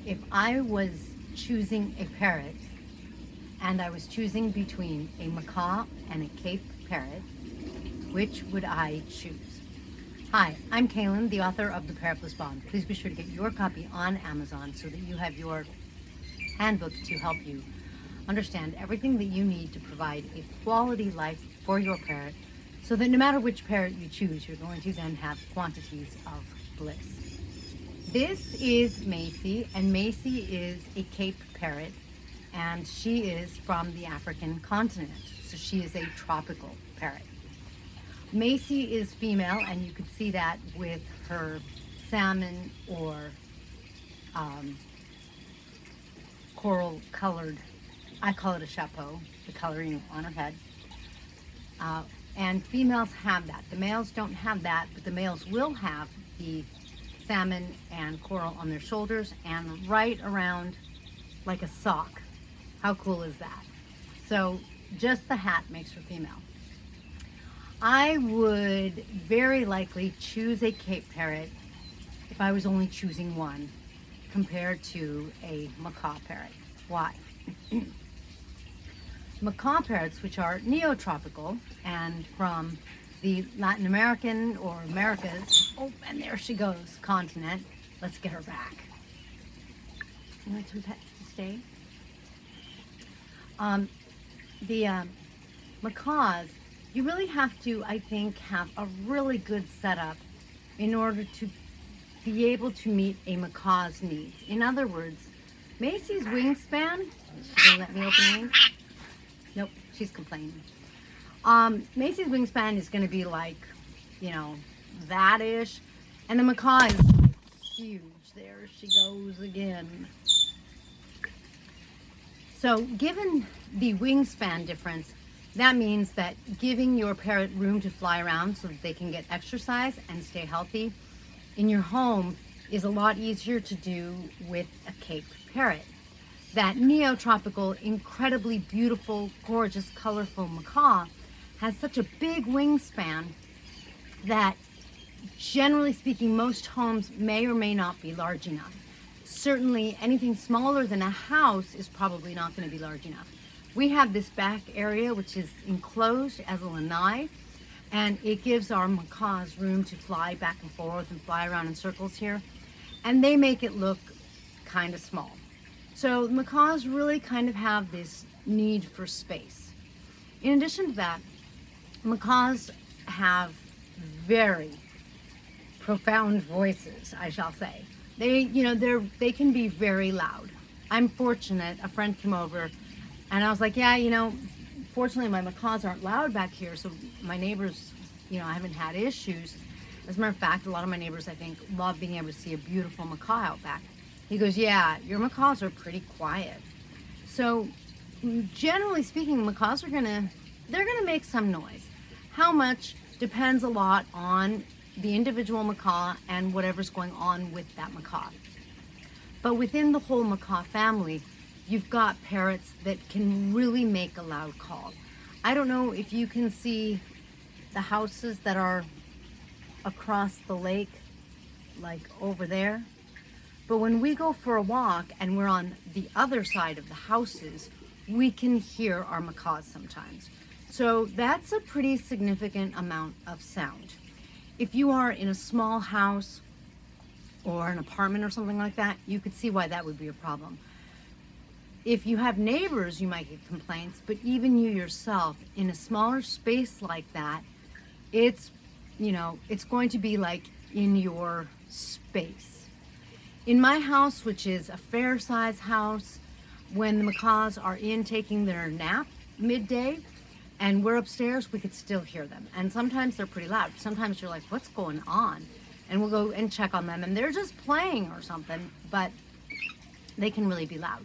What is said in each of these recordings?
if I was choosing a parrot and I was choosing between a macaw and a Cape Parrot, which would I choose? Hi, I'm Kaylin, the author of The Parrot Bliss Bond. Please be sure to get your copy on Amazon so that you have your handbook to help you understand everything that you need to provide a quality life for your parrot, so that no matter which parrot you choose, you're going to then have quantities of bliss. This is Macy, and Macy is a Cape Parrot, and she is from the African continent, so she is a tropical parrot. Macy is female, and you can see that with her salmon or coral colored, I call it a chapeau, the coloring on her head. And females have that. The males don't have that, but the males will have the salmon and coral on their shoulders and right around like a sock. How cool is that? So just the hat makes her female. I would very likely choose a Cape Parrot if I was only choosing one compared to a Macaw parrot. Why? Macaw parrots, which are neotropical and from the Latin American or Americas, oh, and there she goes, continent. Let's get her back. You want to stay? The macaws, you really have to, I think, have a really good setup in order to be able to meet a macaw's needs. In other words, Macy's wingspan, she's gonna let me open the wings? Nope, she's complaining. Macy's wingspan is gonna be like, you know, that-ish, and the macaw is like huge. There she goes again. So given the wingspan difference, that means that giving your parrot room to fly around so that they can get exercise and stay healthy in your home is a lot easier to do with a Cape Parrot. That neotropical, incredibly beautiful, gorgeous, colorful macaw has such a big wingspan that, generally speaking, most homes may or may not be large enough. Certainly anything smaller than a house is probably not going to be large enough. We have this back area which is enclosed as a lanai, and it gives our macaws room to fly back and forth and fly around in circles here, and they make it look kind of small. So macaws really kind of have this need for space. In addition to that, macaws have very profound voices, I shall say. They can be very loud. I'm fortunate, a friend came over and I was like, yeah, fortunately my macaws aren't loud back here, so my neighbors, I haven't had issues. As a matter of fact, a lot of my neighbors, I think, love being able to see a beautiful macaw out back. He goes, yeah, your macaws are pretty quiet. So generally speaking, macaws they're gonna make some noise. How much depends a lot on the individual macaw and whatever's going on with that macaw. But within the whole macaw family, you've got parrots that can really make a loud call. I don't know if you can see the houses that are across the lake, like over there. But when we go for a walk and we're on the other side of the houses, we can hear our macaws sometimes. So that's a pretty significant amount of sound. If you are in a small house or an apartment or something like that, you could see why that would be a problem. If you have neighbors, you might get complaints, but even you yourself, in a smaller space like that, it's going to be like in your space. In my house, which is a fair size house, when the macaws are in taking their nap midday and we're upstairs, we could still hear them. And sometimes they're pretty loud. Sometimes you're like, what's going on? And we'll go and check on them and they're just playing or something, but they can really be loud.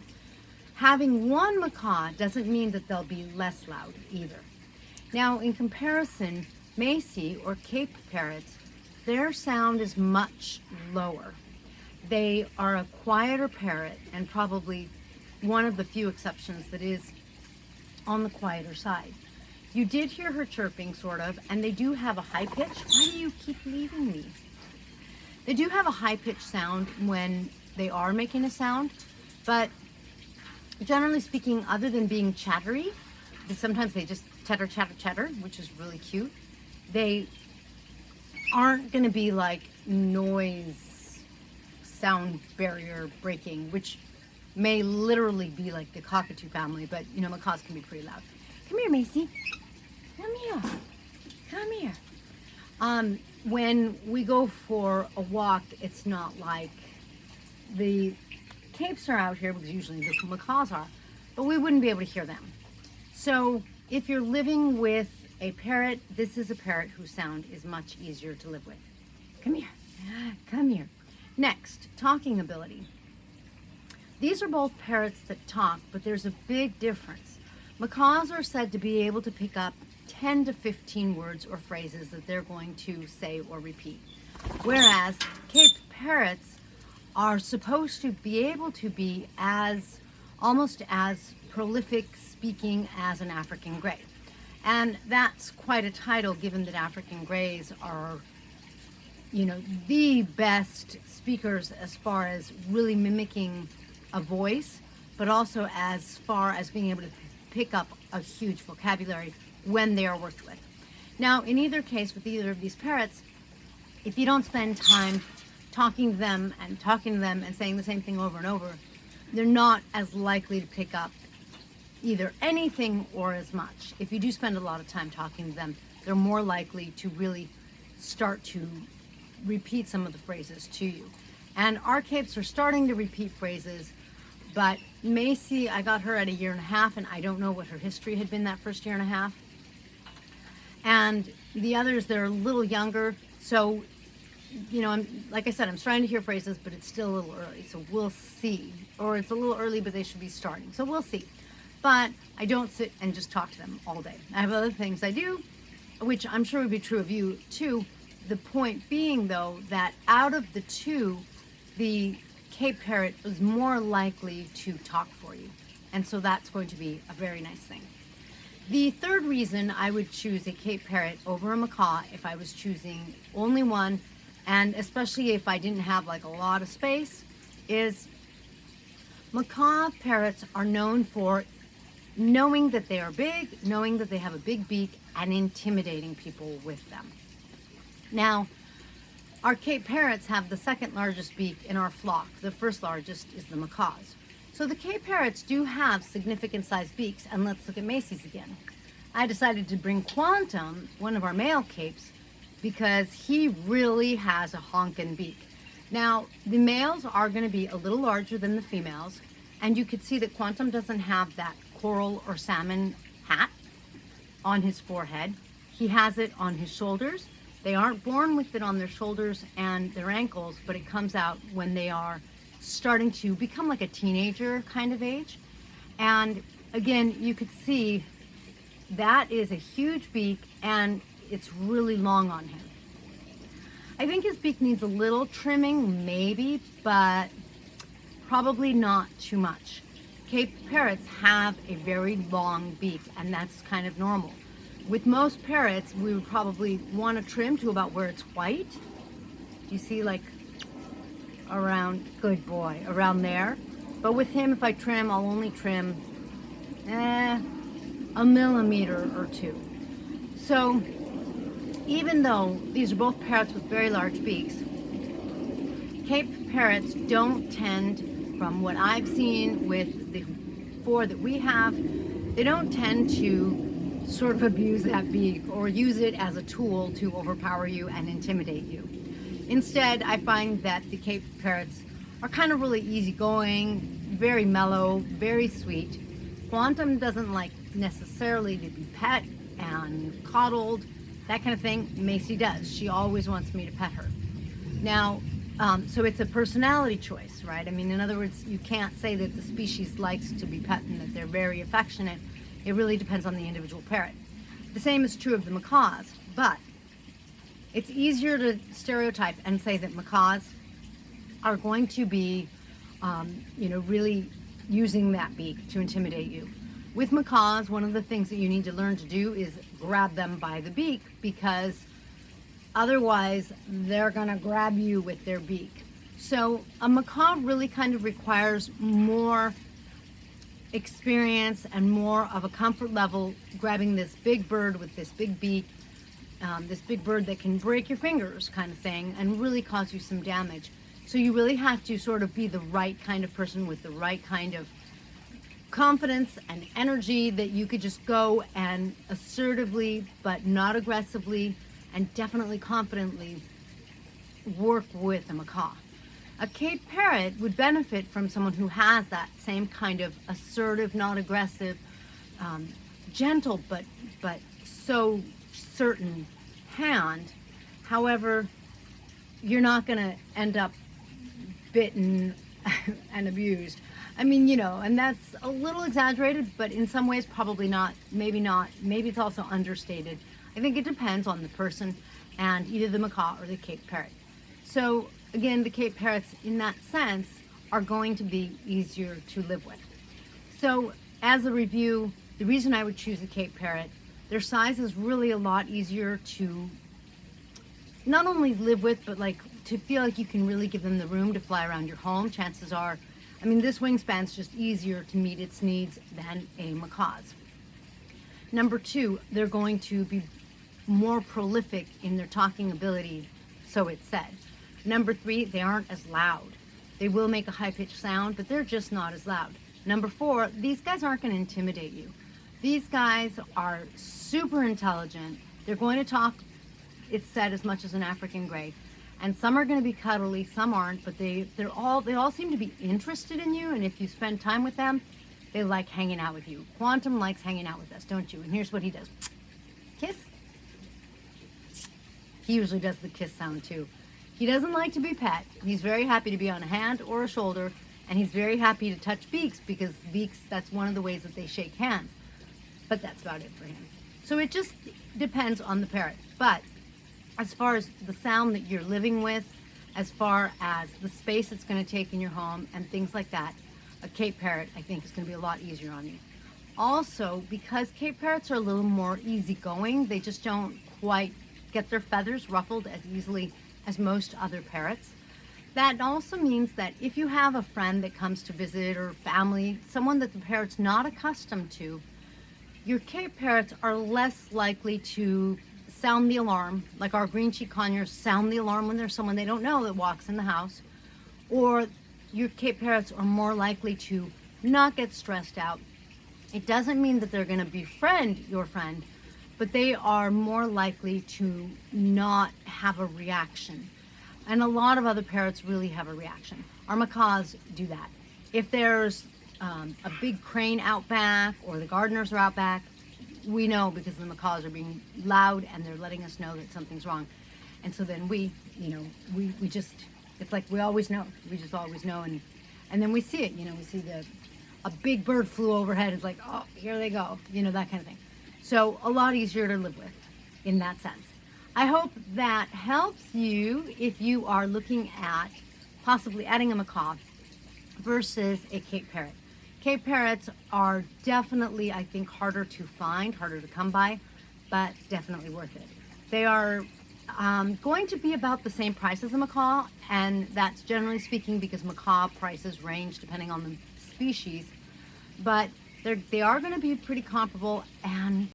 Having one macaw doesn't mean that they'll be less loud either. Now, in comparison, Macy or Cape Parrots, their sound is much lower. They are a quieter parrot and probably one of the few exceptions that is on the quieter side. You did hear her chirping, sort of, and they do have a high pitch. Why do you keep leaving me? They do have a high pitched sound when they are making a sound. But generally speaking, other than being chattery, sometimes they just chatter, chatter, chatter, which is really cute. They aren't going to be like noise, sound barrier breaking, which may literally be like the cockatoo family, but you know, macaws can be pretty loud. Come here, Macy. Come here. Come here. When we go for a walk, it's not like the capes are out here, because usually the macaws are, but we wouldn't be able to hear them. So if you're living with a parrot, this is a parrot whose sound is much easier to live with. Come here. Come here. Next, talking ability. These are both parrots that talk, but there's a big difference. Macaws are said to be able to pick up 10 to 15 words or phrases that they're going to say or repeat. Whereas Cape Parrots are supposed to be able to be almost as prolific speaking as an African Grey. And that's quite a title, given that African Greys are, you know, the best speakers as far as really mimicking a voice, but also as far as being able to pick up a huge vocabulary when they are worked with. Now, in either case, with either of these parrots, if you don't spend time talking to them and saying the same thing over and over, they're not as likely to pick up either anything or as much. If you do spend a lot of time talking to them, they're more likely to really start to repeat some of the phrases to you. And our capes are starting to repeat phrases, but Macy, I got her at 1.5 years, and I don't know what her history had been that first 1.5 years. And the others, they're a little younger, so, you know, like I said, I'm starting to hear phrases, but it's still a little early, so we'll see. Or it's a little early, but they should be starting, so we'll see. But I don't sit and just talk to them all day. I have other things I do, which I'm sure would be true of you too. The point being, though, that out of the two, the Cape Parrot is more likely to talk for you. And so that's going to be a very nice thing. The third reason I would choose a Cape Parrot over a macaw if I was choosing only one, and especially if I didn't have like a lot of space, is macaw parrots are known for knowing that they are big, knowing that they have a big beak, and intimidating people with them. Now, our Cape Parrots have the second largest beak in our flock. The first largest is the Macaws. So the Cape Parrots do have significant sized beaks, and let's look at Macy's again. I decided to bring Quantum, one of our male capes, because he really has a honkin' beak. Now, the males are going to be a little larger than the females, and you could see that Quantum doesn't have that coral or salmon hat on his forehead. He has it on his shoulders. They aren't born with it on their shoulders and their ankles, but it comes out when they are starting to become like a teenager kind of age. And again, you could see that is a huge beak, and it's really long on him. I think his beak needs a little trimming, maybe, but probably not too much. Cape Parrots have a very long beak, and that's kind of normal. With most parrots, we would probably want to trim to about where it's white. You see, like around, good boy, around there. But with him, if I trim, I'll only trim a millimeter or two. So even though these are both parrots with very large beaks, Cape Parrots don't tend, from what I've seen with the 4 that we have, they don't tend to sort of abuse that beak or use it as a tool to overpower you and intimidate you. Instead, I find that the Cape Parrots are kind of really easygoing, very mellow, very sweet. Quantum doesn't like necessarily to be pet and coddled, that kind of thing. Macy does. She always wants me to pet her. Now, so it's a personality choice, right? I mean, in other words, you can't say that the species likes to be pet and that they're very affectionate. It really depends on the individual parrot. The same is true of the macaws, but it's easier to stereotype and say that macaws are going to be, really using that beak to intimidate you. With macaws, one of the things that you need to learn to do is grab them by the beak, because otherwise they're gonna grab you with their beak. So a macaw really kind of requires more experience and more of a comfort level grabbing this big bird with this big beak, this big bird that can break your fingers kind of thing and really cause you some damage. So you really have to sort of be the right kind of person with the right kind of confidence and energy that you could just go and assertively but not aggressively and definitely confidently work with a macaw. A Cape Parrot would benefit from someone who has that same kind of assertive, not aggressive, gentle but so certain hand. However, you're not going to end up bitten and abused. I mean, you know, and that's a little exaggerated, but in some ways probably not, maybe not. Maybe it's also understated. I think it depends on the person and either the macaw or the Cape Parrot. So again, the Cape Parrots in that sense are going to be easier to live with. So as a review, the reason I would choose a Cape Parrot, their size is really a lot easier to not only live with, but like to feel like you can really give them the room to fly around your home. Chances are, I mean, this wingspan's just easier to meet its needs than a macaw's. Number two, they're going to be more prolific in their talking ability, so it's said. Number three, they aren't as loud. They will make a high-pitched sound, but they're just not as loud. Number four, these guys aren't going to intimidate you. These guys are super intelligent. They're going to talk, it's said, as much as an African gray. And some are going to be cuddly, some aren't, but they all seem to be interested in you, and if you spend time with them, they like hanging out with you. Quantum likes hanging out with us, don't you? And here's what he does. Kiss. He usually does the kiss sound too. He doesn't like to be pet. He's very happy to be on a hand or a shoulder, and he's very happy to touch beaks because beaks, that's one of the ways that they shake hands. But that's about it for him. So it just depends on the parrot. But as far as the sound that you're living with, as far as the space it's going to take in your home and things like that, a Cape Parrot, I think, is going to be a lot easier on you. Also, because Cape Parrots are a little more easygoing, they just don't quite get their feathers ruffled as easily as most other parrots. That also means that if you have a friend that comes to visit or family, someone that the parrot's not accustomed to, your Cape Parrots are less likely to sound the alarm, like our green cheek conures sound the alarm when there's someone they don't know that walks in the house, or your Cape Parrots are more likely to not get stressed out. It doesn't mean that they're going to befriend your friend, but they are more likely to not have a reaction. And a lot of other parrots really have a reaction. Our macaws do that. If there's a big crane out back or the gardeners are out back, we know because the macaws are being loud and they're letting us know that something's wrong. And so then we just, it's like we always know. We just always know. And then we see it, we see a big bird flew overhead. It's like, oh, here they go, that kind of thing. So a lot easier to live with in that sense. I hope that helps you if you are looking at possibly adding a macaw versus a Cape Parrot. Cape Parrots are definitely, I think, harder to find, harder to come by, but definitely worth it. They are going to be about the same price as a macaw, and that's generally speaking because macaw prices range depending on the species, but they are going to be pretty comparable, and